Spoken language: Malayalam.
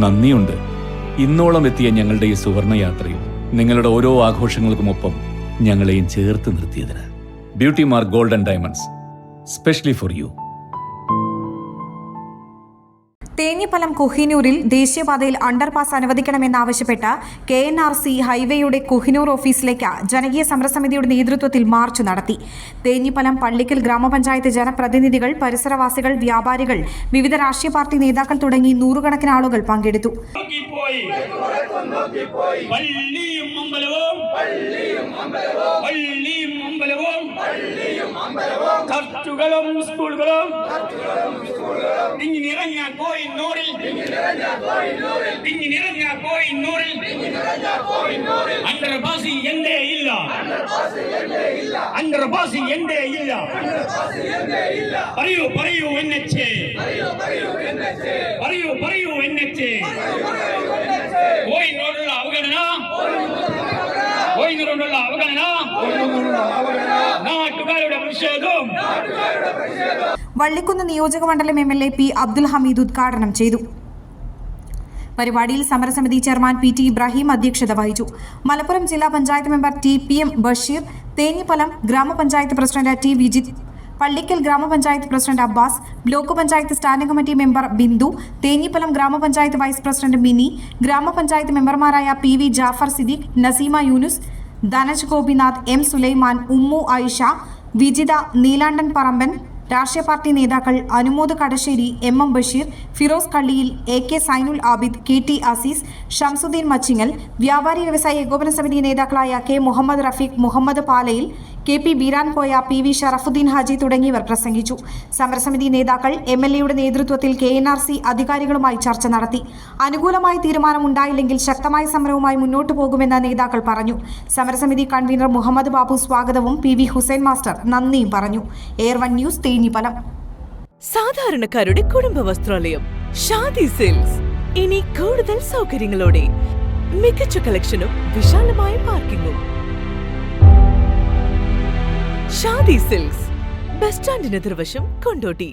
നന്ദിയുണ്ട്. ഇന്നോളം എത്തിയ ഞങ്ങളുടെ ഈ സുവർണയാത്രയിൽ നിങ്ങളുടെ ഓരോ ആഘോഷങ്ങൾക്കുമൊപ്പം ഞങ്ങളെയും ചേർത്ത് നിർത്തിയതിന്. Beauty mark gold and diamonds, specially for you. Thenhipalam കുഹിനൂരിൽ ദേശീയപാതയിൽ അണ്ടർപാസ് അനുവദിക്കണമെന്നാവശ്യപ്പെട്ട് KNRC ഹൈവേയുടെ കുഹിനൂർ ഓഫീസിലേക്ക് ജനകീയ സമരസമിതിയുടെ നേതൃത്വത്തിൽ മാർച്ച് നടത്തി. തേഞ്ഞിപ്പലം പള്ളിക്കൽ ഗ്രാമപഞ്ചായത്ത് ജനപ്രതിനിധികൾ, പരിസരവാസികൾ, വ്യാപാരികൾ, വിവിധ രാഷ്ട്രീയ പാർട്ടി നേതാക്കൾ തുടങ്ങി നൂറുകണക്കിന് ആളുകൾ പങ്കെടുത്തു. പറയൂ എന്നച്ചേ, കോയിനോടുള്ള അവഗണന, നാട്ടുകാരുടെ പ്രതിഷേധം. വള്ളിക്കുന്ന് നിയോജകമണ്ഡലം MLA P. അബ്ദുൽ ഹമീദ് ഉദ്ഘാടനം ചെയ്തു. പരിപാടിയിൽ സമരസമിതി ചെയർമാൻ PT ഇബ്രാഹിം അധ്യക്ഷത വഹിച്ചു. മലപ്പുറം ജില്ലാ panchayat member TPM Basheer, Thenhipalam grama panchayat president T. Vijith, Pallikkal grama panchayat president Abbas, block panchayat standing committee member Bindu, Thenhipalam grama panchayat vice president Mini, grama panchayat മെമ്പർമാരായ PV ജാഫർ സിദ്ദീഖ്, നസീമ യൂനുസ്, ധനജ് ഗോപിനാഥ്, M. സുലൈമാൻ, ഉമ്മു ആയിഷ, വിജിത, നീലാണ്ടൻ പറമ്പൻ, രാഷ്ട്രീയ പാർട്ടി നേതാക്കൾ Anumod Kadassery, MM Basheer, Firoz കള്ളിയിൽ, AK Zainul Abid, KT Azeez, Shamsuddin Machingal, വ്യാപാരി വ്യവസായി ഏകോപന സമിതി നേതാക്കളായ K. Muhammad Rafeeq, Muhammad പാലയിൽ, KP Beeran Koya, PV Sharafuddin Haji തുടങ്ങിയവർ പ്രസംഗിച്ചു. സമരസമിതി നേതാക്കൾ MLAയുടെ നേതൃത്വത്തിൽ KNRC അധികാരികളുമായി ചർച്ച നടത്തി. അനുകൂലമായ തീരുമാനമുണ്ടായില്ലെങ്കിൽ ശക്തമായ സമരവുമായി മുന്നോട്ടു പോകുമെന്ന് നേതാക്കൾ പറഞ്ഞു. സമരസമിതി കൺവീനർ മുഹമ്മദ് ബാബു സ്വാഗതവും PV ഹുസൈൻ മാസ്റ്റർ നന്ദിയും പറഞ്ഞു. Air1 news Thenhipalam. സാധാരണക്കാരുടെ കുടുംബ വസ്ത്രാലയം ഷാദി സിൽക്സ് ഇനി കൂടുതൽ സൗകര്യങ്ങളോടെ മികച്ച കളക്ഷനും വിശാലമായ പാർക്കിംഗും. ഷാദി സിൽക്സ്, ബസ് സ്റ്റാൻഡിന് എതിർവശം, കൊണ്ടോട്ടി.